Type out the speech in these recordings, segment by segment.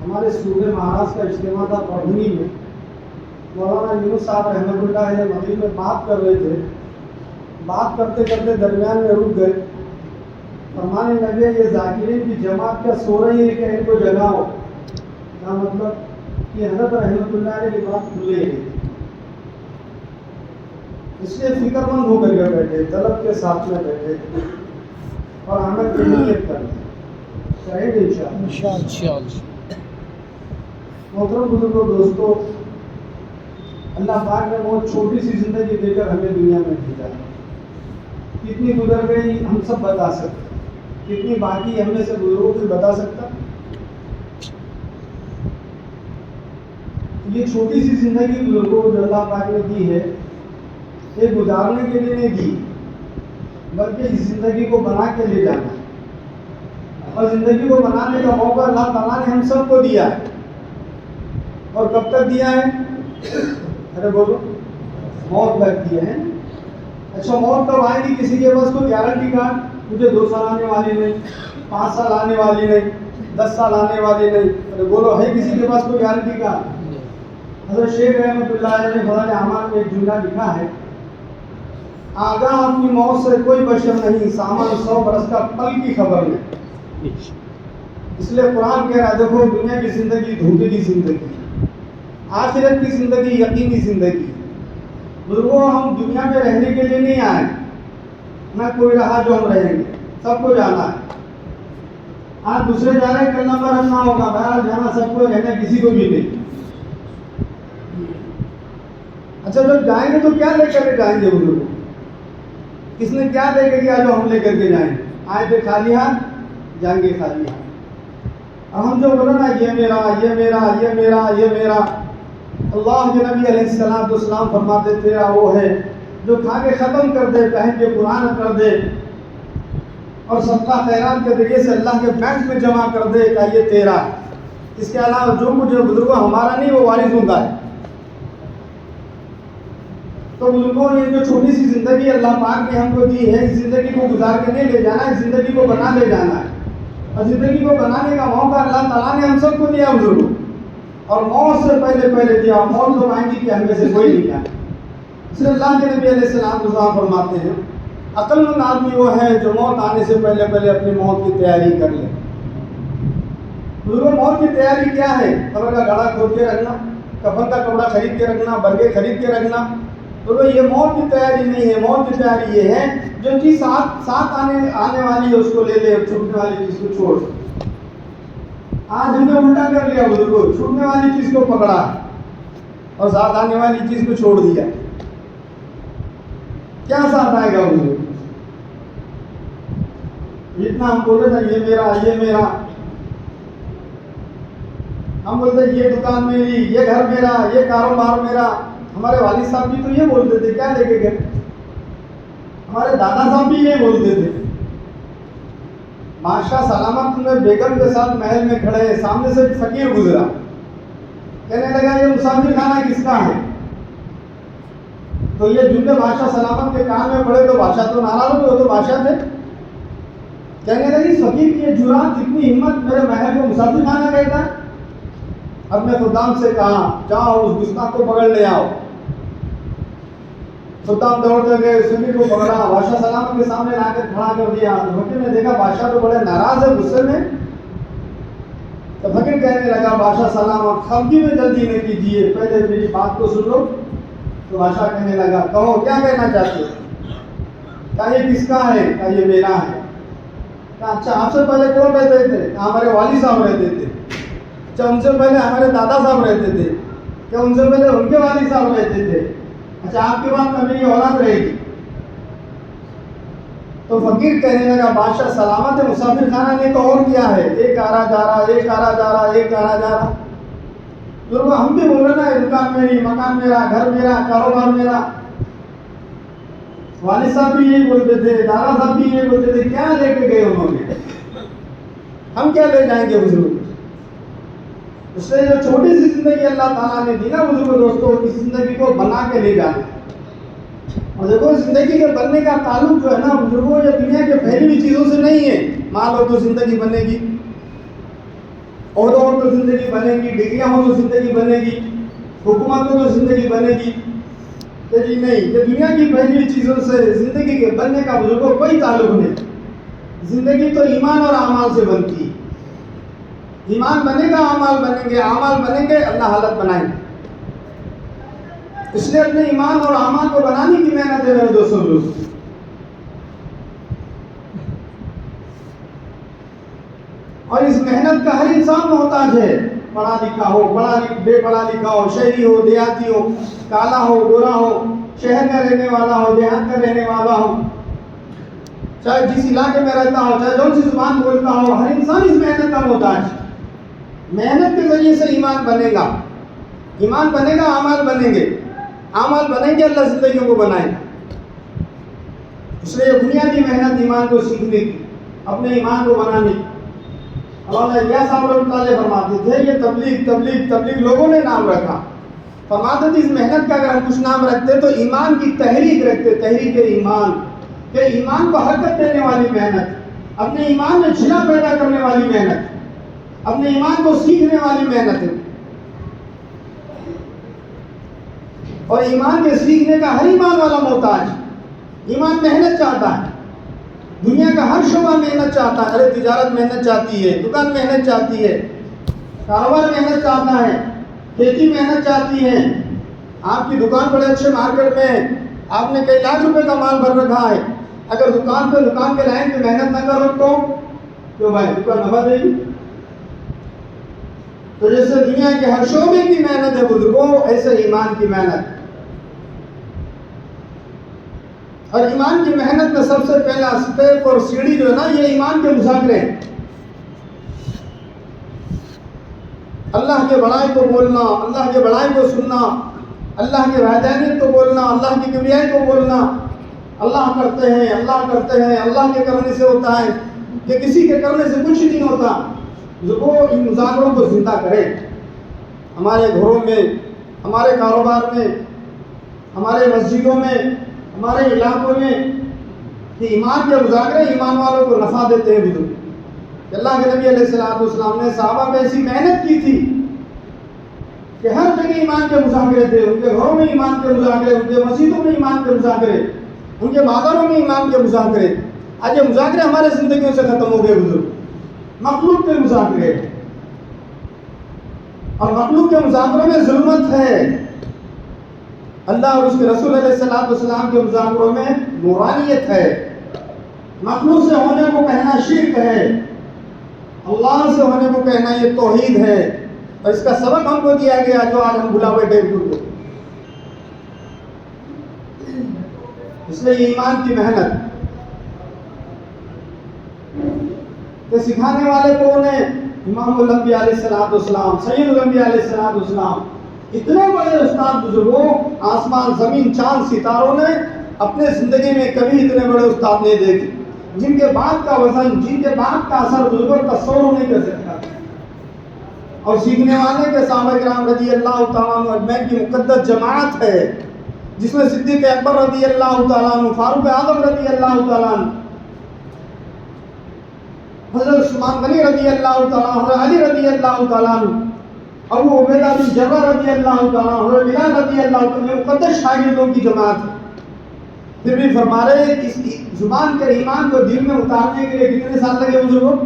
ہمارے صوبے مہاراشٹر کا اجتماع تھا پڑھنی میں. مولانا یونس صاحب رحمۃ اللہ علیہ مغرب میں بات کر رہے تھے. بات کرتے کرتے درمیان میں رک گئے. فرمانے لگے یہ ذاکرین کی جماعت کیا سو رہی ہے کہ ان کو جگاؤ. کیا مطلب کہ حضرت رحمۃ اللہ علیہ کی بات کھلے گی. اس لیے فکر مند ہو کر کے بیٹھے, طلب کے ساتھ میں بیٹھے اور آمد کی نیت کر لیں. شاید انشاءاللہ. محترم بزرگوں, دوستوں, اللہ پاک نے بہت چھوٹی سی زندگی دے کر ہمیں دنیا میں بھیجا ہے. کتنی گزر گئی ہم سب بتا سکتے, کتنی باقی ہم میں سے بزرگوں کو بتا سکتا. یہ چھوٹی سی زندگی بزرگوں کو جو اللہ پاک نے دی ہے, یہ گزارنے کے لیے نہیں دی, بلکہ اس زندگی کو بنا کے لے جانا. اور زندگی کو بنانے کا موقع اللہ تعالیٰ نے ہم سب کو دیا ہے. اور کب تک دیا ہے؟ ارے بولو, موت تک دیا ہے. اچھا, موت کب آئے گی؟ کسی کے پاس کوئی گارنٹی کارڈ, مجھے 2 سال آنے والی نہیں, 5 سال آنے والی نہیں, 10 سال آنے والی نہیں. ارے بولو, ہے کسی کے پاس کوئی گارنٹی کارڈ؟ حضرت شیخ رحمۃ اللہ علیہ نے فضائل اعمال میں ایک جملہ لکھا ہے, آگاہ اپنی موت سے کوئی بشر نہیں, سامان 100 برس کا پل کی خبر میں. اس لیے قرآن کہہ رہا ہے, دیکھو دنیا کی زندگی دھوکے کی زندگی, آخرت کی زندگی یقینی زندگی. بزرگوں, ہم دنیا میں رہنے کے لیے نہیں آئے, نہ کوئی رہا جو ہم رہیں گے, سب کو جانا ہے. آج دوسرے جا رہے ہیں, کل نمبر ہم نہ ہوگا. بہرحال جانا سب کو, رہنا کسی کو بھی نہیں. اچھا, جب جائیں گے تو کیا لے کر کے جائیں گے بزرگوں؟ کس نے کیا دے کے دیا جو ہم لے کر کے جائیں گے؟ آئے تھے خالی ہاتھ, جائیں گے خالی ہاتھ. اور ہم جو بولو نا, یہ میرا, یہ میرا, یہ میرا, یہ میرا. اللہ کے نبی علیہ السلام فرماتے تھے, وہ ہے جو کھا کے ختم کر دے, پہن کے قرآن کر دے, اور صدقہ خیرات کے ذریعے سے اللہ کے بینک میں جمع کر دے, کہ یہ تیرا. اس کے علاوہ جو کچھ بزرگوں ہمارا نہیں, وہ وارثوں کا ہے. تو بزرگوں, یہ جو چھوٹی سی زندگی اللہ پاک نے ہم کو دی ہے, اس زندگی کو گزار کے نہیں لے جانا, اس زندگی کو بنا لے جانا ہے. اور زندگی کو بنانے کا موقع اللہ تعالیٰ نے ہم سب کو دیا بزرگوں, اور موت سے پہلے دیا. موت تو آئیں گی کہ ہم میں سے کوئی نہیں جانا. اس لیے اللہ کے نبی علیہ السلام فرماتے ہیں, عقل مند آدمی وہ ہے جو موت آنے سے پہلے اپنی موت کی تیاری کر لے. بزرگوں, موت کی تیاری کیا ہے؟ قبر کا گڑھا کھود کے رکھنا, کفن کا کپڑا خرید کے رکھنا, برگے خرید کے رکھنا. تو یہ موت کی تیاری نہیں ہے. موت کی تیاری یہ ہے جو چیز ساتھ آنے والی ہے اس کو لے لے, چھوٹنے والی چیز کو چھوڑ. آج ہم نے الٹا کر لیا بزرگوں, چھوٹنے والی چیز کو پکڑا اور ساتھ آنے والی چیز کو چھوڑ دیا. کیا ساتھ آئے گا بزرگوں؟ جتنا ہم بولے نا, یہ میرا, یہ میرا, ہم بولتے یہ دکان میری, یہ گھر میرا, یہ کاروبار میرا. ہمارے والد صاحب بھی تو یہ بولتے تھے, کیا لے کے گئے؟ ہمارے دادا صاحب بھی یہ بولتے تھے. بادشاہ سلامت میں بیگم کے ساتھ محل میں کھڑے ہیں, سامنے سے فقیر گزرا, کہنے لگا یہ مسافر خانہ کس کا ہے؟ تو یہ جملے بادشاہ سلامت کے کان میں پڑے تو بادشاہ تو ناراض ہوئے, وہ تو بادشاہ تھے. کہنے لگی فقیر کی یہ جرات, اتنی ہمت, میرے محل کو مسافر خانہ کہتا ہے. اب نے خدام سے کہا, جاؤ اس گستاخ کو پکڑ لے آؤ. خدام دوڑتے گئے, فقیر کو پکڑا, بادشاہ سلامت کے سامنے لا کر کھڑا کر دیا. تو فقیر نے دیکھا بادشاہ تو بڑے ناراض ہے, غصے میں. تو فقیر کہنے لگا, بادشاہ سلامت خفگی میں جلدی نہ کیجیے, پہلے میری بات کو سن لو. تو بادشاہ کہنے لگا, کہو کیا کہنا چاہتے ہو؟ کہا یہ کس کا ہے؟ کہا یہ میرا ہے. کہا اچھا, آپ سے پہلے کون رہتے تھے؟ کہا ہمارے والد صاحب رہتے تھے. اچھا, ان سے پہلے ہمارے دادا صاحب رہتے تھے. کیا ان سے پہلے ان کے والد صاحب رہتے تھے؟ اچھا, آپ کے بعد میں میری اولاد رہے گی. تو فقیر کہنے لگا, بادشاہ سلامت ہے, مسافر خانہ نہیں تو اور کیا ہے؟ ایک آ رہا جا رہا, ایک آ رہا جا رہا, ایک آ رہا جا رہا. تو ہم بھی بول رہے نا, دکان میری, مکان میرا, گھر میرا, کاروبار میرا. والد صاحب بھی یہی بولتے تھے, دادا صاحب بھی یہی بولتے تھے. کیا لے کے گئے انہوں نے؟ ہم کیا لے جائیں گے بزرگ؟ اس لیے جو چھوٹی سی زندگی اللہ تعالیٰ نے دی نا بزرگ دوستوں, اس زندگی کو بنا کے لے جانا. اور دیکھو, زندگی کے بننے کا تعلق جو ہے نا بزرگوں, یہ دنیا کے پھیلی ہوئی چیزوں سے نہیں ہے. مان لو تو زندگی بنے گی, عہدوں ہو تو زندگی بنے گی، ڈگریاں ہو تو زندگی بنے گی، حکومت ہو تو زندگی بنے گی، کہ جی نہیں، یہ دنیا کی پہلی چیزوں سے زندگی کے بننے کا بزرگوں کوئی تعلق نہیں۔ زندگی تو ایمان اور اعمال سے بنتی ہے۔ ایمان بنے گا، اعمال بنیں گے، اعمال بنیں گے، اللہ حالت بنائیں گے۔ اس لیے اپنے ایمان اور اعمال کو بنانے کی محنت ہے میرے دوستوں دوست۔ اور اس محنت کا ہر انسان محتاج ہے، پڑھا لکھا ہو، بے پڑھا لکھا ہو، شہری ہو، دیہاتی ہو، کالا ہو، گورا ہو، شہر میں رہنے والا ہو، دیہات میں رہنے والا ہو، چاہے جس علاقے میں رہتا ہو، چاہے جون سی زبان بولتا ہو، ہر انسان اس محنت کا محتاج ہے۔ محنت کے ذریعے سے ایمان بنے گا، ایمان بنے گا، اعمال بنیں گے، اعمال بنیں گے، اللہ زندگیوں کو بنائے گا۔ اس لیے بنیادی محنت ایمان کو سیکھنے کی، اپنے ایمان کو بنانے کی۔ مولانا الیاس صاحب رحمۃ اللہ علیہ فرماتے تھے، یہ تبلیغ لوگوں نے نام رکھا۔ فرماتے تھے اس محنت کا اگر ہم کچھ نام رکھتے تو ایمان کی تحریک رکھتے، تحریک ایمان، کہ ایمان کو حرکت دینے والی محنت، اپنے ایمان میں چھلا پیدا کرنے والی محنت، اپنے ایمان کو سیکھنے والی محنت ہے۔ اور ایمان کے سیکھنے کا ہر ایمان والا محتاج۔ ایمان محنت چاہتا ہے، دنیا کا ہر شعبہ محنت چاہتا ہے۔ تجارت محنت چاہتی ہے، دکان محنت چاہتی ہے، کاروبار محنت چاہتا ہے، کھیتی محنت چاہتی ہے۔ آپ کی دکان بڑے اچھے مارکیٹ میں ہے، آپ نے کئی لاکھ روپے کا مال بھر رکھا ہے، اگر دکان کے لائن پہ محنت نہ کرو تو کیوں بھائی دکان نفع دے گی؟ تو جیسے دنیا کے ہر شعبے کی محنت ہے بزرگوں، ایسے ایمان کی محنت۔ اور ایمان کی محنت میں سب سے پہلا اسٹیپ اور سیڑھی جو ہے نا، یہ ایمان کے مذاکرے ہیں۔ اللہ کے بڑائی کو بولنا، اللہ کے بڑائی کو سننا، اللہ کے وحدانیت کو بولنا، اللہ کی کبریائی کو بولنا۔ اللہ کرتے ہیں، اللہ کرتے ہیں، اللہ کے کرنے سے ہوتا ہے، کہ کسی کے کرنے سے کچھ نہیں ہوتا۔ وہ ان مذاکروں کو زندہ کرے ہمارے گھروں میں، ہمارے کاروبار میں، ہمارے مسجدوں میں، ہمارے علاقوں میں، کہ ایمان کے مذاکرے ایمان والوں کو نفع دیتے ہیں بزرگ۔ اللہ کے نبی علیہ السلام نے صحابہ پہ ایسی محنت کی تھی کہ ہر جگہ ایمان کے مذاکرے تھے، ان کے گھروں میں ایمان کے مذاکرے، ان کے مسجدوں میں ایمان کے مذاکرے، ان کے بازاروں میں ایمان کے مذاکرے۔ آج یہ مذاکرے ہمارے زندگیوں سے ختم ہو گئے بزرگ، مخلوق کے مذاکرے، اور مخلوق کے مذاکروں میں ظلمت ہے۔ اللہ اور اس کے رسول علیہ السلام کے مذاکروں میں نورانیت ہے۔ مخلوق سے ہونے کو کہنا شرک ہے، اللہ سے ہونے کو کہنا یہ توحید ہے۔ اور اس کا سبق ہم کو دیا گیا جو آج ہم بھلا بیٹھے کو۔ اس لیے ایمان کی محنت کہ سکھانے والے کون ہیں؟ امام الانبیاء علیہ السلام، سید الانبیاء علیہ السلام۔ اتنے بڑے استاد بزرگوں، آسمان زمین چاند ستاروں نے اپنے زندگی میں کبھی اتنے بڑے استاد نہیں دیکھے، جن کے بعد کا وزن، جن کے بعد کا اثر بزرگوں تصور نہیں کر سکتا۔ اور سیکھنے والے کے صحابہ کرام رضی اللہ تعالیٰ عنہ اجمعین کی مقدس جماعت ہے، جس میں صدیق اکبر رضی اللہ تعالیٰ عنہ، فاروق اعظم رضی اللہ تعالیٰ عنہ، حضرت عثمان غنی رضی اللہ تعالیٰ عنہ، حضرت علی رضی اللہ تعالیٰ عنہ، ابو عبیدہ بن جراح رضی اللہ تعالیٰ عنہ، حضرت بلال رضی اللہ تعالیٰ عنہ، مقدس شاگردوں کی جماعت ہے۔ پھر بھی فرما رہے ہیں کہ اس زبان کے ایمان کو دل میں اتارنے کے لیے کتنے سال لگے بزرگوں؟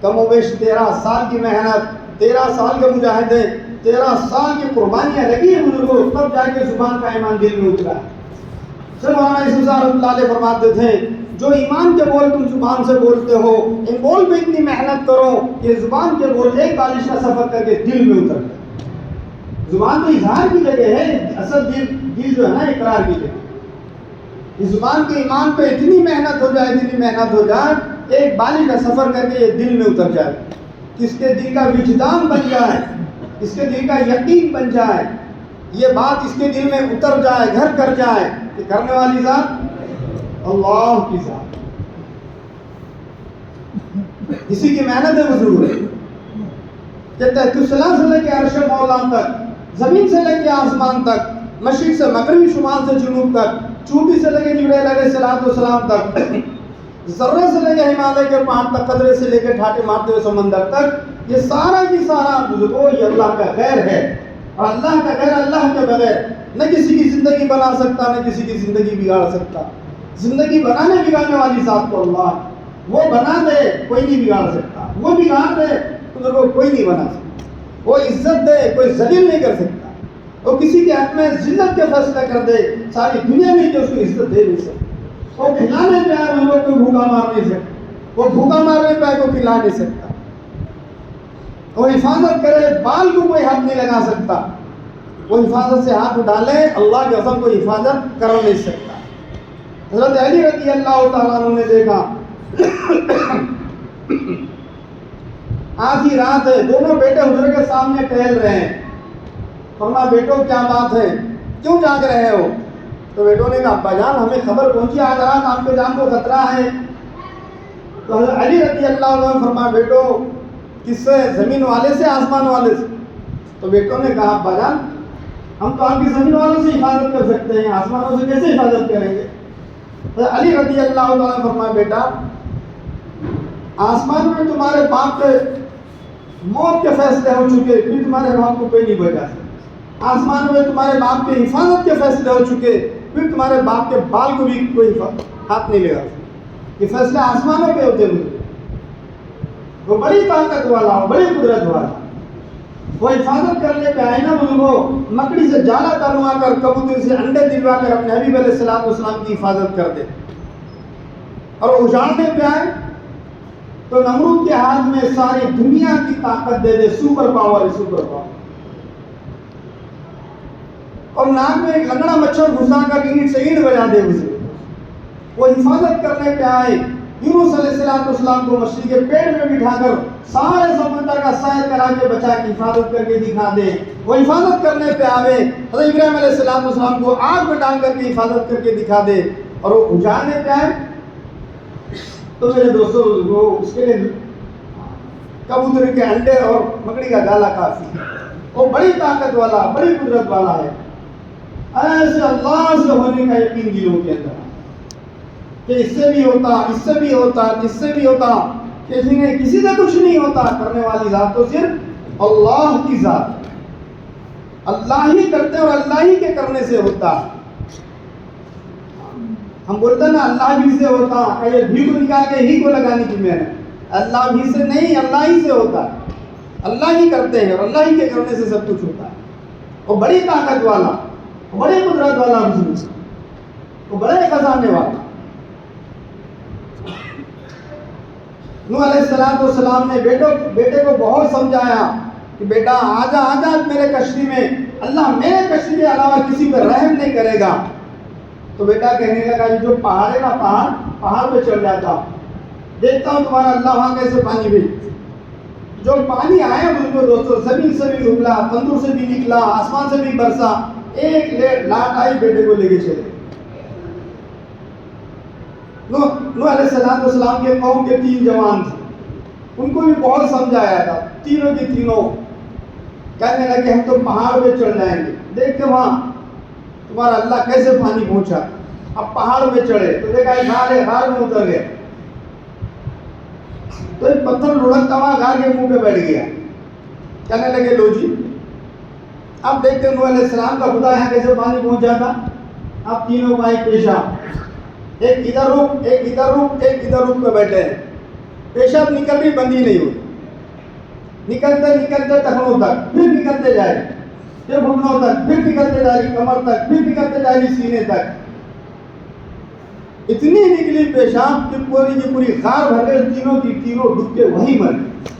کم و بیش 13 سال کی محنت، 13 سال کے مجاہدے، 13 سال کی قربانیاں لگی ہیں بزرگوں، تب جا کے زبان کا ایمان دل میں اترا۔ سر مولانا یوسف رحمۃ اللہ علیہ فرماتے تھے، جو ایمان کے بول تم زبان سے بولتے ہو، ان بول پہ اتنی محنت کرو کہ زبان کے بول ایک بارش کا سفر کر کے دل میں اتر جائے۔ زبان تو اظہار کی جگہ ہے، اصل دل جو ہے نا اقرار کی جگہ۔ اس زبان کے ایمان پہ اتنی محنت ہو جائے، اتنی محنت ہو جائے، ایک بارش کا سفر کر کے یہ دل میں اتر جائے، اس کے دل کا وجدان بن جائے، اس کے دل کا یقین بن جائے، یہ بات اس کے دل میں اتر جائے، گھر کر جائے کہ کرنے والی ذات اللہ کی ذات۔ اسی کی محنت ہے بزرگ، کہتا ہے تسلا سے لے کے عرش مولا تک، زمین سے لے کے آسمان تک، مشرق سے مغربی، شمال سے جنوب تک، چوٹی سے لے کے جبرائیل علیہ السلام تک، ذرے سے لے کے ہمالیہ کے پہاڑ تک، قطرے سے لے کے ٹھاٹے مارتے ہوئے سمندر تک، یہ سارا کی سارا بزرگوں یہ اللہ کا خیر ہے، اور اللہ کا خیر اللہ کے بغیر نہ کسی کی زندگی بنا سکتا، نہ کسی کی زندگی بگاڑ سکتا۔ زندگی بنانے بگاڑنے والی ذات کو اللہ، وہ بنا دے کوئی نہیں بگاڑ سکتا، وہ بگاڑ دے بزرگوں کوئی نہیں بنا سکتا، وہ عزت دے کوئی ذلیل نہیں کر سکتا، وہ کسی کے حق میں ذلت کے فیصلہ کر دے ساری دنیا میں جو اس کو عزت دے نہیں سکتا، وہ کھلانے پہ آئے لوگوں کو بھوکا مار نہیں سکتا، وہ بھوکا مارنے پہ آئے کو کھلا نہیں سکتا، وہ حفاظت کرے بال کو کوئی ہاتھ نہیں لگا سکتا، وہ حفاظت سے ہاتھ اٹھالے اللہ کے قسم کو حفاظت کر نہیں سکتا۔ حضرت علی رضی اللہ تعالیٰ عنہ نے دیکھا آدھی رات ہے، دونوں بیٹے حضور کے سامنے ٹہل رہے ہیں، فرمایا بیٹو کیا بات ہے، کیوں جاگ رہے ہو؟ تو بیٹوں نے کہا ابا جان ہمیں خبر پہنچی آج رات آپ کے جان کو خطرہ ہے۔ تو حضرت علی رضی اللہ عنہ نے فرمایا بیٹو کس سے؟ زمین والے سے آسمان والے سے؟ تو بیٹوں نے کہا ابا جان ہم تو آپ کی زمین والوں سے حفاظت کر سکتے ہیں، آسمانوں سے کیسے حفاظت کریں گے؟ تو علی رضی اللہ عنہ نے فرمایا بیٹا آسمان میں تمہارے باپ کے موت کے فیصلے ہو چکے، پھر تمہارے باپ کو کوئی نہیں بچا سکتا، آسمان میں تمہارے باپ کے حفاظت کے فیصلے ہو چکے، پھر تمہارے باپ کے بال کو بھی کوئی ہاتھ نہیں لگا سکتا، یہ فیصلے آسمانوں پہ ہوتے ہیں، وہ بڑی طاقت والا، بڑی قدرت والا، وہ حفاظت کرنے پہ آئے نا بزرگوں، مکڑی سے جالا تنوا کر کبوتر سے انڈے دلوا کر اپنے حبیب علیہ السلام کی حفاظت کر دے، اور وہ اجاڑنے پہ آئے تو نمرود کے ہاتھ میں ساری دنیا کی طاقت دے دے، سپر پاور ہے سپر پاور، اور ناک میں ایک لنگڑا مچھر گھسا کر اینٹ سے اینٹ بجا دے اسے، وہ حفاظت کرنے پہ آئے یونس علیہ السلام کو مچھلی کے پیٹ میں بٹھا کر سارے سمندر کا سیر کرا کے بچا کے حفاظت کر کے دکھا دے، وہ حفاظت کرنے پہ آوے حضرت ابراہیم علیہ السلام کو آگ میں ڈال کر کے حفاظت کر کے دکھا دے، اور وہ اجاڑنے پہ آئے تو میرے دوستوں وہ اس کے لیے کبوتر کے انڈے اور مکڑی کا جالا کافی ہے، وہ بڑی طاقت والا، بڑی قدرت والا ہے۔ ایسے اللہ سے ہونے کا یقین دلوں کے اندر کہ اس سے بھی ہوتا، اس سے بھی ہوتا، اس سے بھی ہوتا، کسی سے کچھ نہیں ہوتا، کرنے والی ذات تو صرف اللہ کی ذات ہے، اللہ ہی کرتے اور اللہ ہی کے کرنے سے ہوتا ہے۔ ہم بولتے ہیں نا اللہ بھی سے ہوتا، یہ بھی کو نکال کے ہی کو لگانے کی محنت، اللہ بھی سے نہیں، اللہ ہی سے ہوتا ہے، اللہ ہی کرتے ہیں اور اللہ ہی کے کرنے سے سب کچھ ہوتا ہے۔ وہ بڑی طاقت والا، وہ بڑی قدرت والا بزرگ، وہ بڑے خزانے والا۔ نوح علیہ السلام نے بیٹے کو بہت سمجھایا کہ بیٹا آجا آجا میرے کشتی میں، اللہ میرے کشتی کے علاوہ کسی پہ رحم نہیں کرے گا۔ تو بیٹا کہنے لگا یہ جو پہاڑ ہے نا، پہاڑ پہ چڑھ جاتا، دیکھتا ہوں تمہارا اللہ وہاں کیسے پانی بھی، جو پانی آیا مجھے دوستوں زمین سے بھی ابلا، تندور سے بھی نکلا، آسمان سے بھی برسا، ایک لاٹ آئی بیٹے کو لے کے چلے۔ نوح علیہ السلام کے قوم کے 3 جوان تھے، ان کو بھی بہت سمجھایا تھا، تینوں کی تینوں کہنے لگے ہم تو پہاڑ پہ چڑھ جائیں گے، دیکھتے وہاں تمہارا اللہ کیسے پانی پہنچا۔ اب پہاڑ پہ چڑھے تو دیکھا ایک غار ہے، غار میں اتر گئے تو ایک پتھر لڑکتا ہوا غار کے منہ پہ بیٹھ گیا، کہنے لگے لو جی اب دیکھتے نوح علیہ السلام کا خدا یہاں کیسے پانی پہنچا تھا۔ اب تینوں بھائی پیشاب، ایک ادھر رک، ایک ادھر رک، ایک ادھر رک پہ بیٹھے ہیں، پیشاب نکل رہی بندی نہیں ہوئی، نکلتے نکلتے ٹخنوں تک، پھر نکلتے جائے، پھر گھٹنوں تک، پھر نکلتے جا رہی کمر تک، پھر نکلتے جا رہی سینے تک، اتنی نکلی پیشاب کہ پوری کی پوری غار بھر گئے، تینوں کی تینوں ڈوب کے وہیں مر گئے۔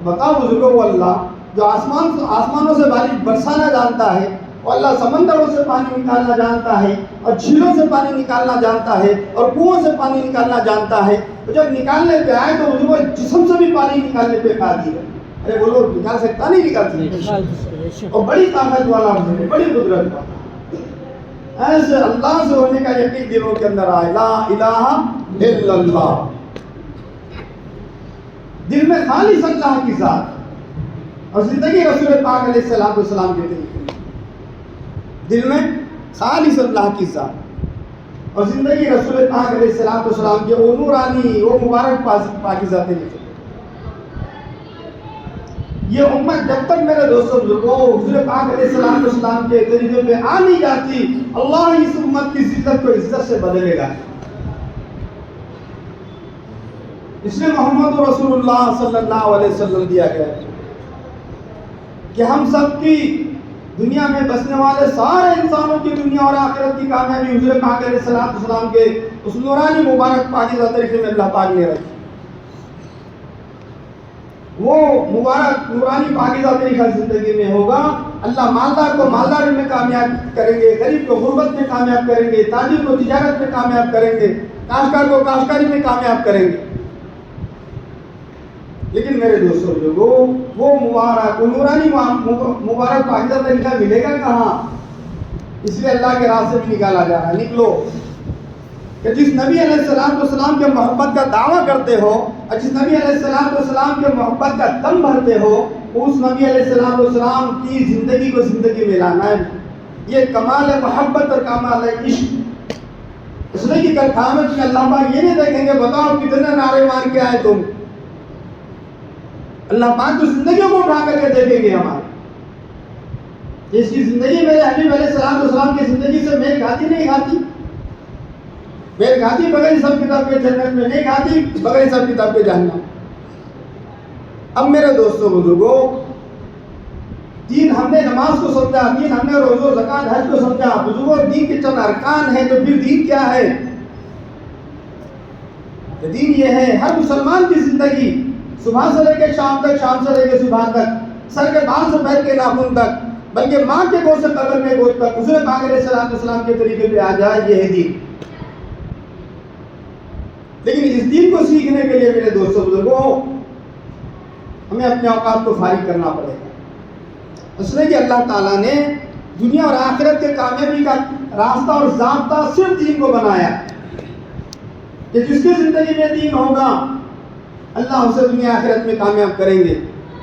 بتاؤ بزرگوں، وہ اللہ جو آسمانوں سے بارش برسانا جانتا ہے، وہ اللہ سمندروں سے پانی نکالنا جانتا ہے، اور جھیلوں سے پانی نکالنا جانتا ہے، اور کنووں سے پانی نکالنا جانتا ہے، تو جب نکالنے پہ آئے تو بزرگوں جسم سے بھی پانی نکالنے پہ قادر ہے۔ ارے وہ لوگ نکال سکتا نہیں، نکال سکتا، اور بڑی طاقت والا ہے، بڑی قدرت والا۔ ایسے اللہ سے ہونے کا یقین دلوں کے اندر آئے، لا الہ الا اللہ، دل میں خالص اللہ کی ذات، اور زندگی رسول پاک علیہ السلام کے دل میں خالص اللہ کی ذات، اور زندگی رسول پاک علیہ السلام کے وہ نورانی، وہ مبارک پاکیزہ تھے۔ یہ امت جب تک میرے دوستوں بزرگوں حضور پاک علیہ السلام کے طریقے پہ آ نہیں جاتی، اللہ اس امت کی عزت کو عزت سے بدلے گا۔ اس لیے محمد رسول اللہ صلی اللہ علیہ وسلم دیا گیا کہ ہم سب کی دنیا میں بسنے والے سارے انسانوں کی دنیا اور آخرت کی کامیابی حضور پاک علیہ السلام کے اس نورانی مبارک پاکیزہ طریقے میں اللہ پاک نے رکھی۔ وہ مبارک نورانی پاکیزہ طریقہ زندگی میں ہوگا، اللہ مالدار کو مالداری میں کامیاب کریں گے، غریب کو غربت میں کامیاب کریں گے، تاجر کو تجارت میں کامیاب کریں گے، کاشتکار کو کاشتکاری میں کامیاب کریں گے۔ لیکن میرے دوستوں لوگوں، وہ مبارک، وہ نورانی مبارک پاکیزہ طریقہ ملے گا کہاں؟ اس لیے اللہ کے راستے میں نکالا جا رہا ہے، نکلو کہ جس نبی علیہ السلام کے محبت کا دعویٰ کرتے ہو اور جس نبی علیہ السلام کے محبت کا دم بھرتے ہو، اس نبی علیہ السلام کی زندگی کو زندگی میں لانا ہے۔ یہ کمال محبت اور کمال عشق۔ اس لیے کہ کل قیامت میں اللہ پاک یہ نہیں دیکھیں گے بتاؤ کتنے نعرے مار کے آئے تم، اللہ پاک تو زندگیوں کو اٹھا کر کے دیکھیں گے ہمارے۔ جس کی زندگی میرے حبیب علیہ السلام کی زندگی سے میل کھاتی نہیں کھاتی، میل کھاتی بغیر حساب کتاب کے جنت میں، نہیں کھاتی بغیر حساب کتاب کے جہنم۔ اب میرے دوستوں بزرگوں، دین ہم نے نماز کو سمجھا، دین ہم نے روزہ زکات حج کو سمجھا، بزرگوں دین کے چند ارکان ہیں، تو پھر دین کیا ہے؟ دین یہ ہے ہر مسلمان کی زندگی صبح سے لے کے شام تک، شام سے لے کے صبح تک، سر کے بال سے پیر کے ناخن تک، بلکہ ماں کے گود سے قبر میں گود تک حضور پاک علیہ السلام کے طریقے پہ آ جائے، یہ ہے دین۔ لیکن اس دین کو سیکھنے کے لیے میرے دوستوں بزرگوں ہمیں اپنے اوقات کو فارغ کرنا پڑے گا۔ اس لیے کہ اللہ تعالیٰ نے دنیا اور آخرت کے کامیابی کا راستہ اور ضابطہ صرف دین کو بنایا کہ جس کی زندگی میں دین ہوگا اللہ اسے دنیا آخرت میں کامیاب کریں گے،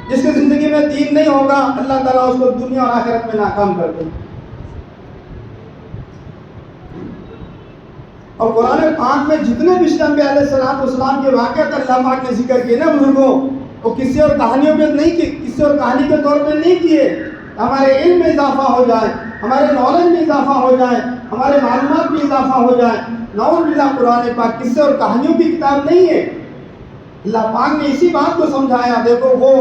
جس کی زندگی میں دین نہیں ہوگا اللہ تعالیٰ اس کو دنیا اور آخرت میں ناکام کر دیں گے۔ اور قرآن پاک میں جتنے بھی پیغمبر علیہ السلام کے واقعات اللہ پاک نے ذکر کیے نا بزرگوں، وہ کسی اور کہانیوں پہ نہیں کیے، کسی اور کہانی کے طور پہ نہیں کیے، ہمارے علم میں اضافہ ہو جائے، ہمارے نالج میں اضافہ ہو جائے، ہمارے معلومات میں اضافہ ہو جائے۔ نعوذ باللہ، قرآن پاک کسی اور کہانیوں کی کتاب نہیں ہے۔ اللہ پاک نے اسی بات کو سمجھایا، دیکھو وہ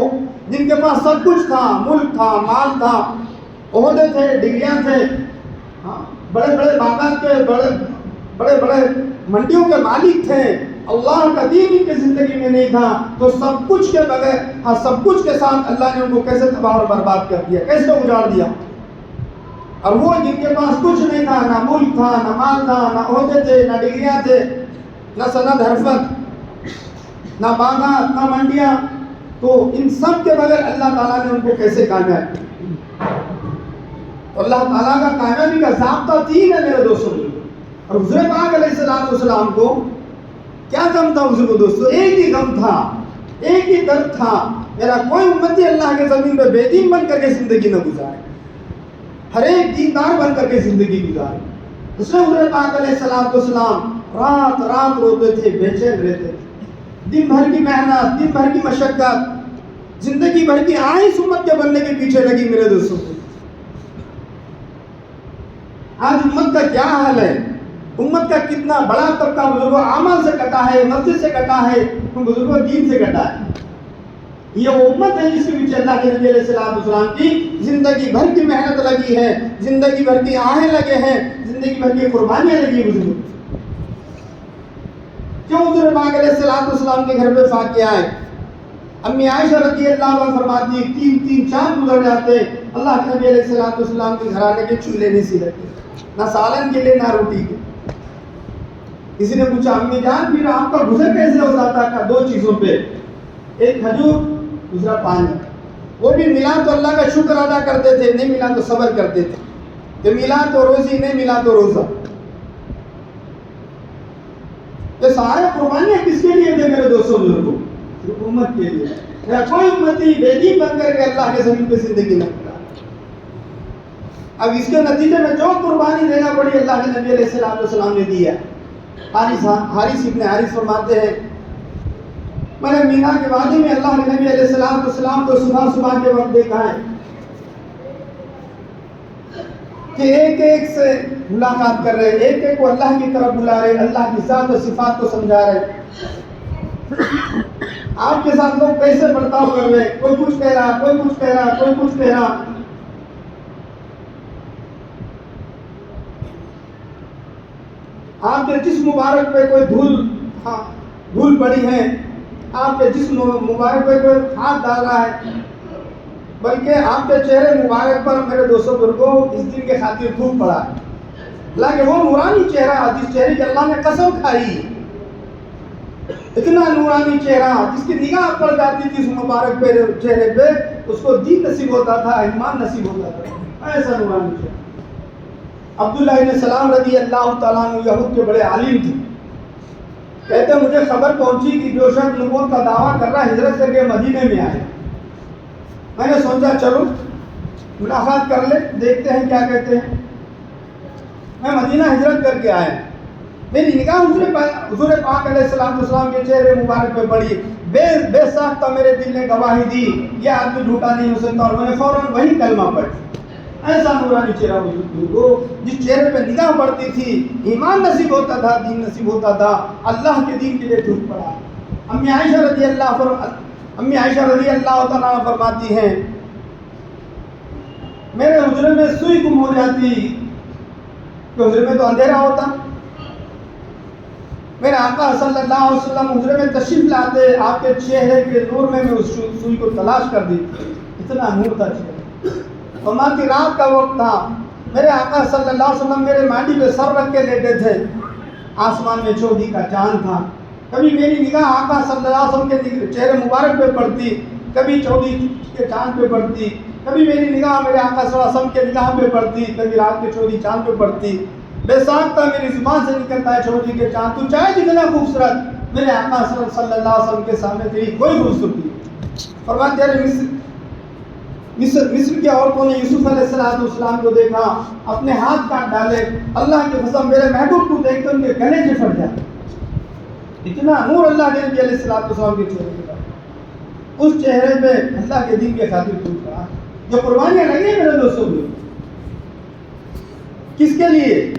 جن کے پاس سب کچھ تھا، ملک تھا، مال تھا، عہدے تھے، ڈگریاں تھے، بڑے بڑے باغات کے بڑے بڑے منڈیوں کے مالک تھے، اللہ کا دین ان کی زندگی میں نہیں تھا، تو سب کچھ کے بغیر، سب کچھ کے ساتھ اللہ نے ان کو کیسے تباہ اور برباد کر دیا، کیسے اجاڑ دیا۔ اور وہ جن کے پاس کچھ نہیں تھا، نہ ملک تھا، نہ مال تھا، نہ عہدے تھے، نہ ڈگریاں تھے، نہ سند حرفت، نہ باغات، نہ منڈیاں، تو ان سب کے بغیر اللہ تعالیٰ نے ان کو کیسے کامیاب کیا؟ اللہ تعالیٰ کا کامیابی کا ضابطہ تین ہے میرے دوستوں۔ اور حضور پاک علیہ السلام کو کیا غم تھا حضور دوستوں؟ ایک ہی غم تھا، ایک ہی درد تھا، میرا کوئی امتی اللہ کے زمین پہ بے دین بن کر کے زندگی نہ گزارے، ہر ایک دیندار بن کر کے زندگی گزارے۔ اس لیے حضور پاک علیہ السلام رات رات روتے تھے، بے چین رہتے تھے، دن بھر کی محنت، دن بھر کی مشقت، زندگی بھر کی آئس امت کے بننے کے پیچھے لگی میرے دوستوں کو۔ آج امت کا کیا حال ہے؟ امت کا کتنا بڑا طبقہ بزرگوں عمل سے کٹا ہے، مسجد سے کٹا ہے، بزرگوں دین سے کٹا ہے۔ یہ وہ امت ہے جس کے پیچھے اللہ کے نبی علیہ السلام کی زندگی بھر کی محنت لگی ہے، زندگی بھر کی آہیں لگے ہیں، زندگی بھر کی قربانیاں لگی ہیں بزرگوں۔ کیوں حضور پاک علیہ السلام کے گھر پہ فاقیہ آئے؟ امی عائشہ رضی اللہ عنہا فرماتی تین چاند گزر جاتے اللہ کے نبی علیہ السلام کے گھرانے کے چولہے نہیں سلتے، نہ سالن کے لیے نہ روٹی کے۔ کسی نے پوچھا امی جان پھر آپ کا گزر کیسے ہوتا تھا؟ دو چیزوں پہ، ایک کھجور، دوسرا پانی۔ وہ بھی ملا تو اللہ کا شکر ادا کرتے تھے، نہیں ملا تو صبر کرتے تھے، کہ ملا تو روزی، نہیں ملا تو روزہ۔ یہ سارے قربانیاں کس کے لیے تھے میرے دوستوں بزرگوں؟ صرف امت کے لیے۔ میرا کوئی امتی بے دین بن کر کے اللہ کے زمین پہ زندگی نہ گزارے۔ اب اس کے نتیجے میں جو قربانی دینا پڑی اللہ کے نبی علیہ السلام نے دیا۔ حارث ابن حارث فرماتے ہیں میں نے مینا کے وادی میں اللہ کے نبی علیہ السلام کو صبح صبح کے وقت دیکھا ہے کہ ایک ایک سے ملاقات کر رہے، ایک ایک کو اللہ کی طرف بلا رہے، اللہ کی ذات و صفات کو سمجھا رہے۔ آپ کے ساتھ لوگ کیسے برتاؤ کر رہے، کوئی کچھ کہہ رہا، کوئی کچھ کہہ رہا، کوئی کچھ کہہ رہا۔ آپ کے جسم مبارک پہ کوئی دھول پڑی ہے، آپ کے جسم مبارک پہ کوئی ہاتھ ڈال رہا ہے، بلکہ آپ کے چہرے مبارک پر میرے دوستوں بزرگوں اس دن کے خاطر دھوپ پڑا ہے۔ حالانکہ وہ نورانی چہرہ جس چہرے کی اللہ نے قسم کھائی، اتنا نورانی چہرہ جس کی نگاہ پڑ جاتی تھی اس مبارک پہ چہرے پہ، اس کو دین نصیب ہوتا تھا، ایمان نصیب ہوتا تھا، ایسا نورانی چہرہ۔ عبداللہ بن سلام رضی اللہ تعالیٰ عنہ یہود کے بڑے عالم تھے، کہتے ہیں مجھے خبر پہنچی کہ جو شخص نبوت کا دعویٰ کر رہا ہے ہجرت کر کے مدینے میں آئے۔ میں نے سوچا چلو ملاقات کر لے، دیکھتے ہیں کیا کہتے ہیں۔ میں مدینہ ہجرت کر کے آیا، میری نگاہ حضور پاک علیہ السلام کے چہرے مبارک پہ پڑی، بے ساختہ میرے دل نے گواہی دی یہ آدمی جھوٹا نہیں ہو سکتا، اور میں نے فوراً وہی کلمہ پڑھی۔ ایسا نورانی چہرہ وہ جس چہرے پہ نگاہ پڑتی تھی، ایمان نصیب ہوتا تھا، دین نصیب ہوتا تھا، اللہ کے دین کے لیے ٹوٹ پڑا۔ امی عائشہ رضی اللہ تعالیٰ عنہ فرماتی ہیں میرے حجرے میں سوئی گم ہو جاتی، کہ حجرے میں تو اندھیرا ہوتا، میرے آقا صلی اللہ علیہ وسلم حجرے میں تشریف لاتے، آپ کے چہرے کے نور میں اس سوئی کو تلاش کر دی، اتنا نور تھا چہرے۔ فرماتی رات کا وقت تھا، میرے آقا صلی اللہ علیہ وسلم میرے مانڈی پہ سر رکھ کے لیٹے تھے، آسمان میں چودھی کا چاند تھا، کبھی میری نگاہ آقا صلی اللہ علیہ وسلم کے چہرے مبارک پہ پڑتی، کبھی چودھی کے چاند پہ پڑتی، کبھی میری نگاہ میرے آقا صلی اللہ علیہ وسلم کے نگاہ پہ پڑتی، کبھی رات کے چودھی چاند پہ پڑتی۔ بے ساختہ میری زبان سے نکلتا ہے چودھی کے چاند، تو چاہے جتنا خوبصورت، میرے آقا صلی اللہ علیہ وسلم کے سامنے تیری کوئی خوبصورتی نہیں۔ فرماتے ہیں مصر کی عورتوں نے یوسف علیہ السلام کو دیکھا، اپنے ہاتھ کاٹ ڈالے، اللہ کی قسم میرے محبوب کو دیکھ کر ان کے گلے چپٹ جاتے، اتنا نور اللہ کے نبی علیہ السلام کے چہرے پہ، اس چہرے پہ اللہ کے دین کے خاطر ٹوٹ رہا۔ جو قربانیاں لگی ہیں میرے دوستوں کو، کس کے لیے؟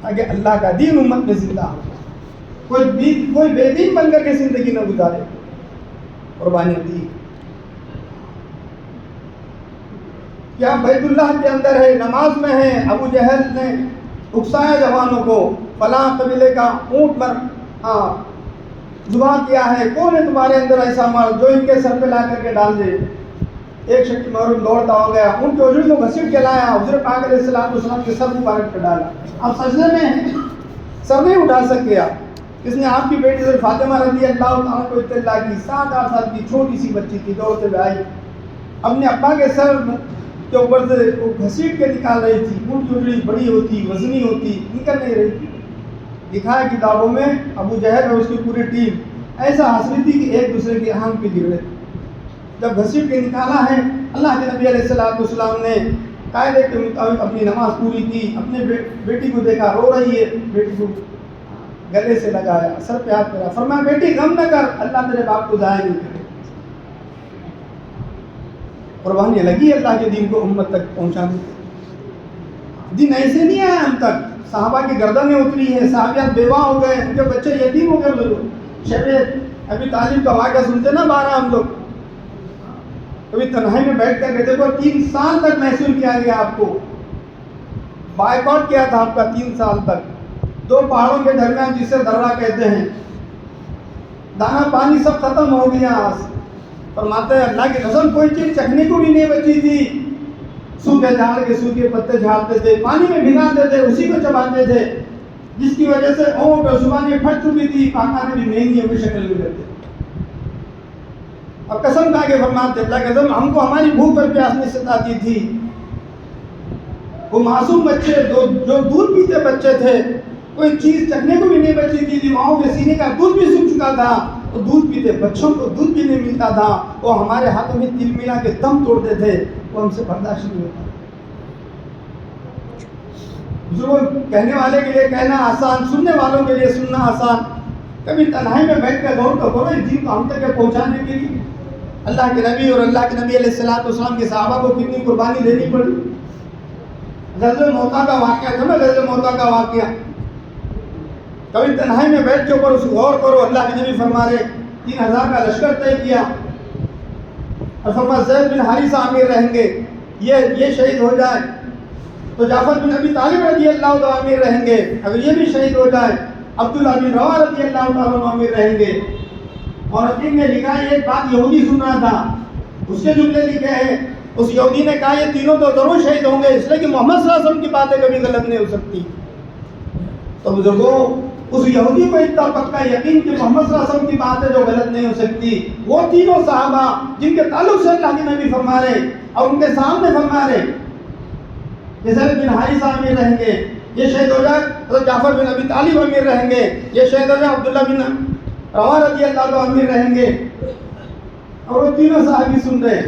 تاکہ اللہ کا دین امت میں زندہ ہو، کوئی بے دین بن کر کے زندگی نہ گزارے۔ قربانیاں دی کیا بیت اللہ کے اندر ہے، نماز میں ہے، ابو جہل نے اکسایا جوانوں کو، فلاں قبیلے کا اونٹ پر ذبح کیا ہے، کون ہے تمہارے اندر ایسا مرد جو ان کے سر پہ لا کر کے ڈال دے؟ ایک شخص محروم دوڑتا ہو گیا، ان کے اجڑی کو گھسیٹ کے لایا، حضور پاک علیہ السلام کے سر مبارک پہ ڈالا، اب سجدے میں سر نہیں اٹھا سکیا۔ اس نے آپ کی بیٹی سے فاطمہ رضی اللہ عنہا کو اطلاع کی، 7-8 سال کی چھوٹی سی بچی تھی، دوڑتے ہوئے آئی، اپنے ابا کے سر کے اوپر سے وہ گھسیٹ کے نکال رہی تھی، اونٹ کی اجڑی بڑی ہوتی، وزنی ہوتی، نکل نہیں رہی تھی۔ دکھایا کتابوں میں ابو جہل اور اس کی پوری ٹیم ایسا ہنس رہی تھی کہ ایک دوسرے کے آنکھ پہ گر رہے تھے۔ جب گھسیٹ کے نکالا ہے، اللہ کے نبی علیہ السلام نے قاعدے کے مطابق اپنی نماز پوری کی، اپنے بیٹی کو دیکھا رو رہی ہے، بیٹی کو گلے سے لگایا، سر پہ ہاتھ پھیرا، فرمایا بیٹی غم نہ کر، اللہ تیرے باپ کو ضائع نہیں کرے۔ قربانیاں لگی اللہ کے دین کو امت تک پہنچانے، دین ایسے نہیں آیا ہم تک، صحابہ کی گردنیں اتری ہیں، صحابیات بیوہ ہو گئے، ان کے بچے یتیم ہو گئے، شب ابی طالب کا واقعہ سنتے نا 12 ہم لوگ، کبھی تنہائی میں بیٹھ کر کہتے کو 3 سال تک محسوس کیا گیا، آپ کو بائیکاٹ کیا تھا آپ کا 3 سال تک، 2 پہاڑوں کے درمیان جسے درہ کہتے ہیں، دانا پانی سب ختم ہو گیا۔ فرماتے ہیں اللہ کی قسم کوئی چیز چکھنے کو بھی نہیں بچی تھی، سوکھے جھاڑ کے سوکھے پتے جھاڑتے تھے، پانی میں بھگاتے تھے، اسی کو چباتے تھے، جس کی وجہ سے اونٹ اور زبانیں پھٹ چکی تھی، پاکانے بھی مہنگی کی شکل میں کرتے۔ اور قسم کھا کے فرماتے اللہ کی قسم ہم کو ہماری بھوک اور پیاس نہیں ستاتی تھی۔ وہ معصوم بچے جو دودھ پیتے بچے تھے، کوئی چیز چکھنے کو بھی نہیں بچی تھی، ماؤں کے سینے کا دودھ بھی سوکھ چکا تھا، تو دودھ پیتے بچوں کو دودھ بھی نہیں ملتا تھا، وہ ہمارے ہاتھوں میں تل ملا کے دم توڑتے تھے، وہ ہم سے برداشت نہیں ہوتا۔ جو کہنے والے کے لیے کہنا آسان، سننے والوں کے لیے سننا آسان۔ کبھی تنہائی میں بیٹھ کر غور تو کرو اس دین کو ہم تک پہنچانے کے لیے اللہ کے نبی اور اللہ کے نبی علیہ السلام کے صحابہ کو کتنی قربانی دینی پڑی. غزوہ موتا کا واقعہ جو نا غزوہ موتا کا واقعہ, کبھی تنہائی میں بیٹھ کے اوپر اس غور کرو. اللہ کے نبی فرما رہے 3000 کا لشکر طے کیا اور فرما زید بن حارثہ امیر رہیں گے, یہ شہید ہو جائے تو جعفر بن ابی طالب رضی اللہ عنہ امیر رہیں گے, اگر یہ بھی شہید ہو جائے عبداللہ بن رواحہ رضی اللہ تعالیٰ عنہ امیر رہیں گے. اور حکیم نے لکھا ہے ایک بات یہودی سن رہا تھا, اس کے جملے لکھے ہیں, اس یہودی نے کہا یہ تینوں تو ضرور شہید ہوں گے اس لیے کہ محمد صلی اللہ علیہ وسلم کی باتیں کبھی غلط نہیں ہو سکتی. تو بزرگوں اس یہودی کو اتنا پکا یقین کہ محمد صلی اللہ علیہ وسلم کی باتیں جو غلط نہیں ہو سکتی, وہ تینوں صحابہ جن کے تعلق سے اللہ کے نبی فرما رہے اور ان کے سامنے فرما رہے کہ زید بن حارثہ امیر رہیں گے, یہ شہید ہو جائے حضرت جعفر بن ابی طالب امیر رہیں گے, یہ شہید ہو جائے عبداللہ بن رواحہ رضی اللہ عنہ امیر رہیں گے. اور وہ تینوں صحابی سن رہے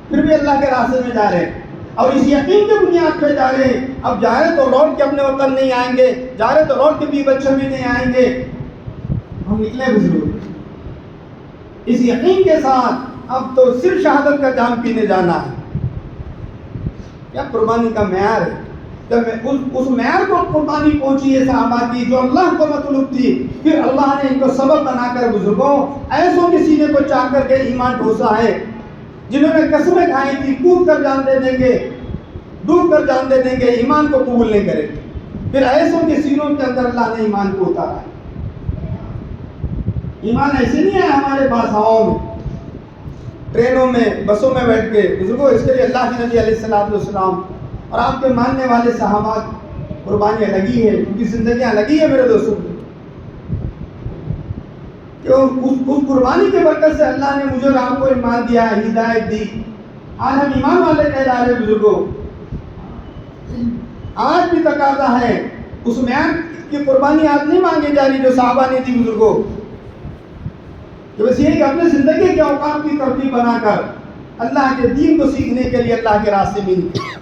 پھر بھی اللہ کے راستے میں جا رہے اور اس یقین کے بنیاد پہ جا رہے ہیں. اب جا رہے تو لوٹ کے اپنے وطن نہیں آئیں گے, جا رہے تو لوٹ کے بھی بچے بھی نہیں آئیں گے. ہم نکلے بزرگ اس یقین کے ساتھ, اب تو صرف شہادت کا جام پینے جانا ہے. کیا قربانی کا معیار ہے, جب اس معیار کو قربانی پہنچی ہے صحابہ کی جو اللہ کو مطلوب تھی, پھر اللہ نے ان کو سبب بنا کر بزرگوں ایسوں کے سینے کو چاک کر کے ایمان ڈھوسا ہے جنہوں نے قسمیں کھائی تھی کود کر جان دے دیں گے, ڈوب کر جان دے دیں گے, ایمان کو قبول نہیں کریں گے. پھر ایسوں کے سینوں کے اندر اللہ نے ایمان کو اتارا ہے. ایمان ایسے نہیں ہے ہمارے پاس ہواؤں میں, ٹرینوں میں, بسوں میں بیٹھ کے. بزرگوں اس کے لیے اللہ کے نبی علیہ السلام اور آپ کے ماننے والے صحابہ قربانیاں لگی ہے, ان کی زندگیاں لگی ہے میرے دوستوں. کہ اس قربانی کے برکت سے اللہ نے مجھے اور آپ کو ایمان دیا, ہدایت دی. آج ہم ایمان والے کہلا رہے بزرگوں. آج بھی تقاضا ہے اس معیار کی قربانی آج نہیں مانگی جا رہی جو صحابہ نے دی بزرگوں. کہ بس یہ کہ اپنے زندگی کے اوقات کی ترتیب بنا کر اللہ کے دین کو سیکھنے کے لیے اللہ کے راستے میں نکلے.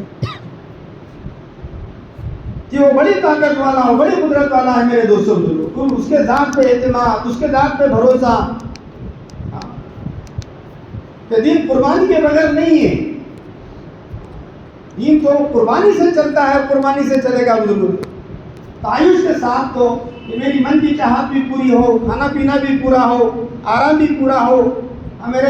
کہ وہ بڑی طاقت والا ہو, بڑی قدرت والا ہے میرے دوستوں بزرگوں. اس کے ذات پہ اعتماد, اس کے ذات پہ بھروسہ. کہ دین قربانی کے بغیر نہیں ہے, دین تو قربانی سے چلتا ہے, قربانی سے چلے گا بزرگوں. تعیش کے ساتھ تو کہ میری من کی چاہت بھی پوری ہو, کھانا پینا بھی پورا ہو, آرام بھی پورا ہو, میرے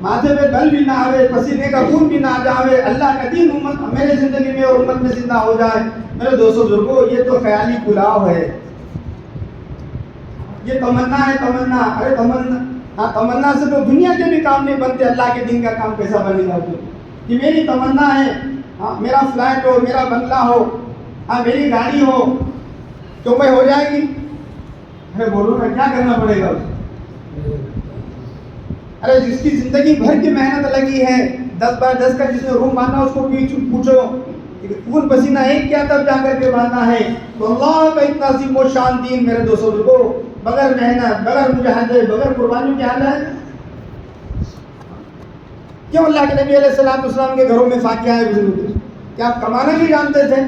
ماتھے پہ بل بھی نہ آوے, پسینے کا خون بھی نہ جاوے, اللہ کا دین امت میرے زندگی میں اور امت میں زندہ ہو جائے. میرے دوستوں بزرگوں یہ تو خیالی پلاؤ ہے, یہ تمنا ہے. تمنا, ارے تمنا سے تو دنیا کے بھی کام نہیں بنتے, اللہ کے دین کا کام کیسا بنے گا. کہ میری تمنا ہے میرا فلیٹ ہو, میرا بنگلہ ہو, میری گاڑی ہو, تو میں ہو جائے گی. ارے بولو نا کیا کرنا پڑے گا. ارے جس کی زندگی بھر کی محنت لگی ہے, 10x10 کا جس نے روم باندھا اس کو بھی پوچھو خون پسینہ ایک کیا تب جا کر کے باندھا ہے. تو اللہ کا اتنا عظیم و شان دین میرے دوستوں کو بغیر محنت, بغیر مجاہدے, بغیر قربانیوں کے حال ہے. کیوں اللہ کے نبی علیہ السلام کے گھروں میں فاقیہ ہے بزرگ. کیا آپ کمانا بھی جانتے تھے؟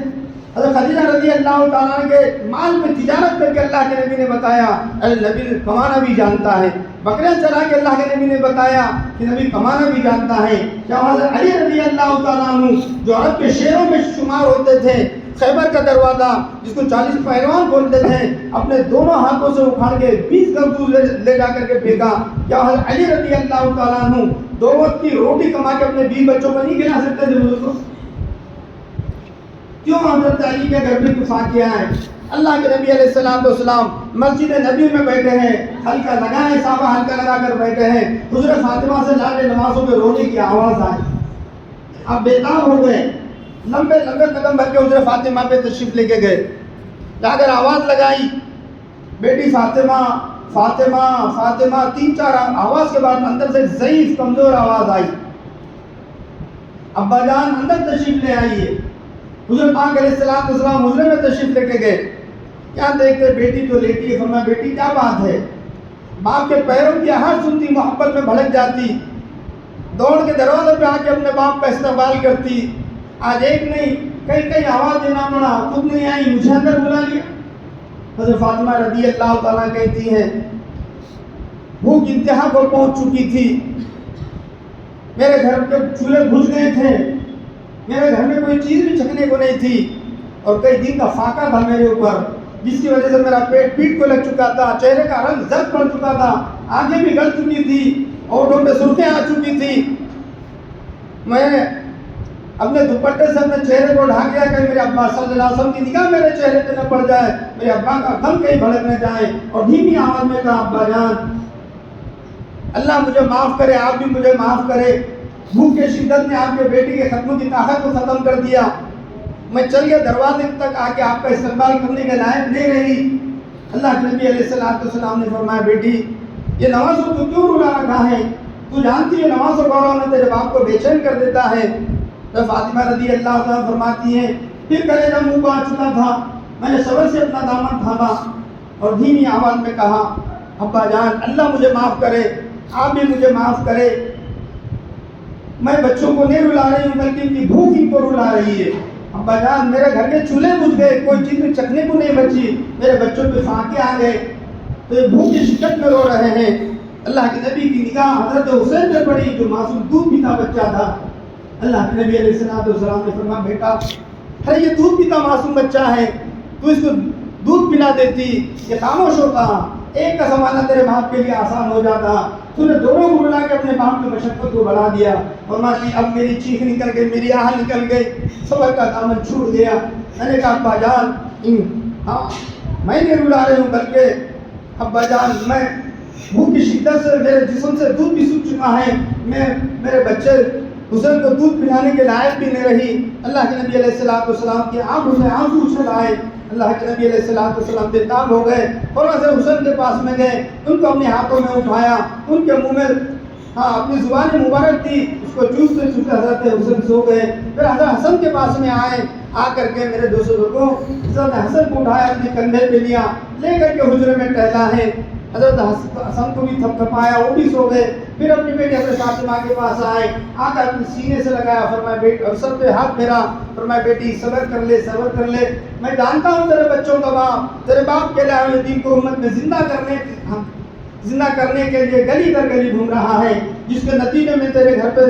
حضرت خدیجہ رضی اللہ تعالیٰ کے مال میں تجارت کر کے اللہ کے نبی نے بتایا نبی کمانا بھی جانتا ہے. بکریاں چلا کے اللہ کے نبی نے بتایا کہ نبی کمانا بھی جانتا ہے. کیا حضرت علی رضی اللہ تعالیٰ عنہ جو عرب کے شیروں میں شمار ہوتے تھے, خیبر کا دروازہ جس کو 40 پہلوان بولتے تھے, اپنے دونوں ہاتھوں سے اکھاڑ کے 20 گز دور لے جا کر کے پھینکا. کیا حضرت علی رضی اللہ تعالیٰ عنہ 2 وقت کی روٹی کما کے اپنے 20 بچوں کو نہیں کھلا سکتے تھے بزرگوں؟ کیوں حضرت علی کے گھر میں فاقیہ ہے؟ اللہ کے نبی علیہ السلام مسجد نبی میں بیٹھے ہیں, حلقہ لگائے, صحابہ حلقہ لگا کر بیٹھے ہیں. حضرت فاطمہ سے لانے نمازوں میں رونے کی آواز آئی. آپ بیتاب ہو گئے, لمبے لمبے قدم بھر کے حضرت فاطمہ پہ تشریف لے کے گئے. جا کر آواز لگائی, بیٹی فاطمہ فاطمہ فاطمہ. 3-4 آواز کے بعد اندر سے ضعیف کمزور آواز آئی, ابا جان اندر تشریف لے آئیے. حضرت پاک علیہ السلام حضرت میں تشریف لے کے گئے. کیا دیکھتے بیٹی تو لیٹی ہے. فرمایا بیٹی کیا بات ہے؟ باپ کے پیروں کی آہٹ سنتی محبت میں بھڑک جاتی, دوڑ کے دروازے پہ آ کے اپنے باپ کا استقبال کرتی. آج ایک نہیں کئی آواز دینا پڑا, خود نہیں آئی, مجھے اندر بلا لیا. حضرت فاطمہ رضی اللہ تعالیٰ کہتی ہیں بھوک انتہا کو پہنچ چکی تھی، میرے گھر کے چولہے بجھ گئے تھے، میرے گھر میں کوئی چیز بھی چکھنے کو نہیں تھی، اور کئی دن کا فاقہ تھا میرے اوپر، جس کی وجہ سے میرا پیٹ کو لگ چکا تھا، چہرے کا رنگ زرد پڑ چکا تھا، آنکھیں بھی گل چکی تھی، ہونٹوں پہ سرخیاں آ چکی تھی۔ میں اپنے دوپٹے سے اپنے چہرے کو ڈھانک لیا کہ میرے ابا صلی اللہ علیہ وسلم کی نگاہ میرے چہرے پہ نہ پڑ جائے، میرے ابا کا دم کہیں بھڑک نہ جائے، اور دھیمی آواز میں کہا ابا جان اللہ مجھے معاف کرے، آپ بھی مجھے معاف کرے، بھوک کی شدت نے آپ کے بیٹی کے ختم کی طاقت کو ختم کر دیا، میں چل گیا دروازے تک آ کے آپ کا استقبال کرنے کے لائق نہیں رہی۔ اللہ کے نبی علیہ السلام نے فرمایا بیٹی یہ نوازوں کو کیوں رلا رکھا ہے، تو جانتی ہے نوازوں کا رونا تیرے باپ کو بے چین کر دیتا ہے۔ تو فاطمہ رضی اللہ تعالیٰ فرماتی ہیں پھر کلیجہ منہ کو آ چکا تھا، میں نے صبر سے اپنا دامن تھاما اور دھیمی آواز میں کہا ابا جان اللہ مجھے معاف کرے، آپ بھی مجھے معاف کرے، میں بچوں کو نہیں رلا رہی ہوں بلکہ ان کی بھوک ان کو رلا رہی ہے۔ ابا جان میرے گھر کے چولہے بجھ گئے، کوئی چیز میں چکھنے کو نہیں بچی، میرے بچوں پہ فاقے آ گئے، تو یہ بھوک کی شدت میں رو رہے ہیں۔ اللہ کے نبی کی نگاہ حضرت حسین پہ پڑی جو معصوم دودھ پیتا بچہ تھا۔ اللہ کے نبی علیہ السلام نے فرمایا بیٹا ارے یہ دودھ پیتا معصوم بچہ ہے، تو اس کو دودھ پلا دیتی، یہ خاموش ہوتا، ایک کا زمانہ تیرے باپ کے لیے آسان ہو جاتا، تو نے دونوں کو ملا کے اپنے باپ کی مشقت کو بڑھا دیا۔ فرماتی اب میری چیخ نکل گئی، میری آہ نکل گئی، صبر کا دامن چھوٹ گیا۔ میں نے کہا ابا جان ہاں میں نہیں رلا رہی ہوں بلکہ ابا جان میں بھوک کی شدت سے میرے جسم سے دودھ بھی سوکھ چکا ہے، میں میرے بچے حسین کو دودھ پلانے کے لائق بھی نہیں رہی۔ اللہ کے نبی علیہ السلام کی آنکھوں سے آنسو اچھل آئے۔ اللہ کے نبی علیہ السلام بے تاب ہو گئے، فوراً سے حسین کے پاس میں گئے، ان کو اپنے ہاتھوں میں اٹھایا، ان کے منہ میں اپنی زبان مبارک تھی، اس کو چوستے چوستے حضرت حسین سو گئے۔ پھر حضرت حسن کے پاس میں آئے، آ کر کے میرے دوستوں کو حضرت حسن کو اٹھایا، اپنے کندھے پہ لیا، لے کر کے حجرے میں ٹہلا ہے۔ حضرت حسن کو بھی تھپ تھپایا، وہ بھی سو گئے۔ پھر اپنی بیٹی حضرت فاطمہ کے پاس آئے، آ کر اپنے سینے سے لگایا، فرمایا بیٹی اور سر پہ ہاتھ پھیرا، فرمایا بیٹی صبر کر لے، صبر کر لے، میں جانتا ہوں تیرے بچوں کا باپ تیرے باپ کے لائے دین کو امت میں زندہ کرنے کے لیے گلی در گلی گھوم رہا ہے، جس کے نتیجے میں تیرے گھر پہ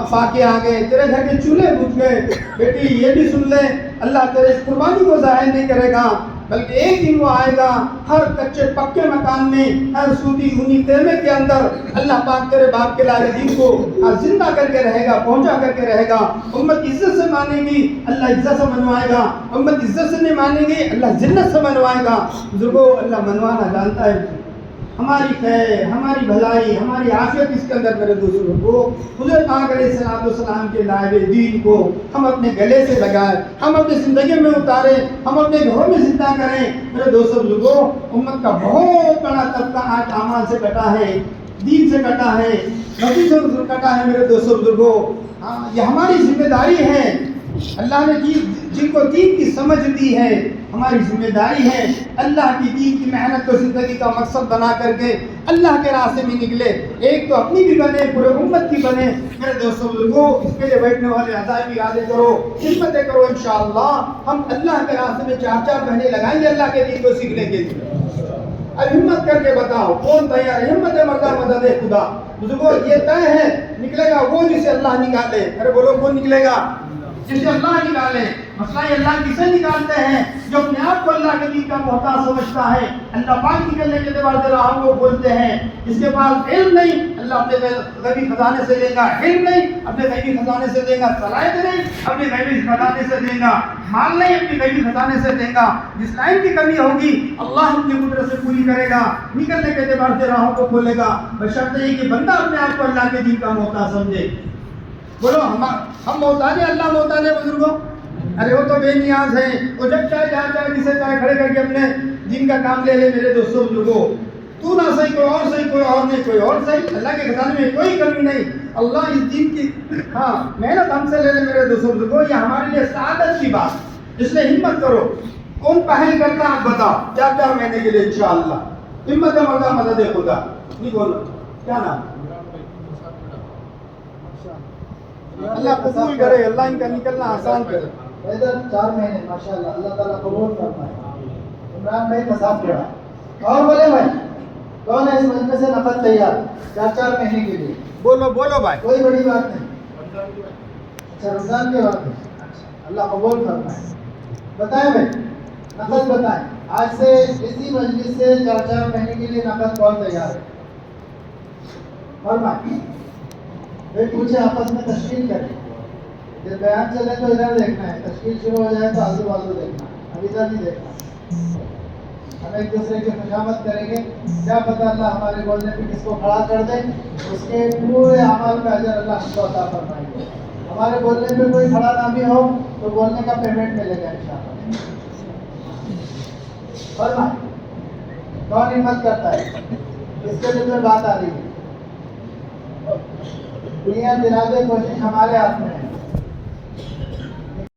فاقے آ گئے، تیرے گھر کے چولہے بجھ گئے۔ بیٹی یہ بھی سن لے اللہ تیرے اس قربانی کو ضائع نہیں کرے گا، بلکہ ایک دن وہ آئے گا ہر کچے پکے مکان میں، ہر سودی اونی خیمے کے اندر اللہ پاک تیرے باپ کے لائے دین کو زندہ کر کے رہے گا، پہنچا کر کے رہے گا۔ امت عزت سے مانے گی اللہ عزت سے منوائے گا، امت عزت سے نہیں مانے گی اللہ ذلت سے منوائے گا۔ بزرگوں اللہ منوانا جانتا ہے، ہماری خیر، ہماری بھلائی، ہماری عافیت اس کے اندر میرے دوستوں کو حضور پاک علیہ السلام کے لائے دین کو ہم اپنے گلے سے لگائیں، ہم اپنی زندگی میں اتاریں، ہم اپنے گھروں میں زندہ کریں۔ میرے دوستوں بزرگوں امت کا بہت بڑا طبقہ آج اعمال سے کٹا ہے، دین سے کٹا ہے، نبی سے کٹا ہے۔ میرے دوستوں بزرگوں یہ ہماری ذمہ داری ہے، اللہ نے جن کو دین کی سمجھ دی ہے، ہماری ذمہ داری ہے اللہ کی دین کی محنت کو زندگی کا مقصد بنا کر کے اللہ کے راستے میں نکلے، ایک تو اپنی بھی بنے، پورے امت کی بنے۔ میرے دوستوں بزرگوں اس کے لیے بیٹھنے والے عزائم بھی یادیں کرو، خدمتیں کرو، انشاءاللہ ہم اللہ کے راستے میں 4 مہینے لگائیں گے اللہ کے دین کو سیکھنے کے لیے۔ اب ہمت کر کے بتاؤ کون تیار ہے؟ ہمت مردہ مدد خدا۔ بزرگوں یہ طے ہے نکلے گا وہ جسے اللہ نکالے۔ ارے بولو کون نکلے گا؟ جسے اللہ نکالے۔ مسئلہ یہ اللہ کسے نکالتے ہیں؟ جو اپنے آپ کو اللہ کے دین کا محتاج سمجھتا ہے، اللہ پاک نکلنے کے بعد راہوں کو بولتے ہیں، اس کے پاس علم نہیں، اللہ اپنے غیبی خزانے سے دے گا، علم نہیں اپنے غیبی خزانے سے دے گا، صلاحیت نہیں اپنے غیبی خزانے سے دے گا، مال نہیں اپنے غیبی خزانے سے دے گا۔ جس لائن کی کمی ہوگی اللہ اپنی قدرت سے پوری کرے گا، نکلنے کے اعتبار سے راہوں کو کھولے گا، بشرطے یہ کہ بندہ اپنے آپ کو اللہ کے دین کا محتاج سمجھے۔ بولو ہم محتاج ہیں، اللہ محتاج ہے بزرگوں؟ ارے وہ تو بے نیاز ہیں، وہ جب چاہے جہاں چاہے جسے چاہے کھڑے کر کے اپنے دین کا کام لے لے۔ میرے دوستوں بزرگوں تو نہ صحیح کوئی اور صحیح، کوئی اور نہیں کوئی اور صحیح، اللہ کے خزانے میں کوئی کمی نہیں۔ اللہ اس دین کی محنت ہم سے لے لے۔ میرے دوستوں بزرگوں یہ ہمارے لیے سعادت کی بات، اس لیے ہمت کرو۔ کون پہل کرتا آپ بتاؤ 4 مہینے کے لیے انشاءاللہ؟ ہمت مردہ مدد خدا، نہیں بولو کیا نام؟ اللہ قبول کرے، اللہ ان کا نکلنا آسان کرے۔ 4 مہینے ماشاءاللہ اللہ تعالیٰ قبول فرمائے۔ عمران بھائی مساف پڑا. اور بولے بھائی کون ہے اس مجلس سے نقد تیار 4 مہینے کے لیے؟ بولو بولو بھائی. کوئی بڑی بات نہیں. اچھا رمضان کے وقت اللہ قبول فرمائے. بتائیں بھائی نقد بتائیں. آج سے اسی مجلس سے 4 مہینے کے لیے نقد کون تیار ہے؟ فرمائیں. پھر پوچھے آپس میں تشکیل کریں. جب بیان چلے تو ادھر دیکھنا ہے, تشکیل شروع ہو جائے تو آزو بازو دیکھنا ہے, اب ادھر نہیں دیکھنا. ہم ایک دوسرے کی خوشامد کریں گے. کیا پتہ اللہ ہمارے بولنے پہ کس کو کھڑا کر دے, اس کے پورے اعمال کا اجر اللہ ہم کو عطا فرمائیں گے. ہمارے بولنے پہ کوئی کھڑا نہ بھی ہو تو بولنے کا پیمنٹ ملے گا انشاءاللہ. فرمائیں کون ہمت کرتا ہے؟ اس کے دل میں بات آ رہی ہے. دنیا دلا دے کوشش ہمارے ہاتھ میں ہے.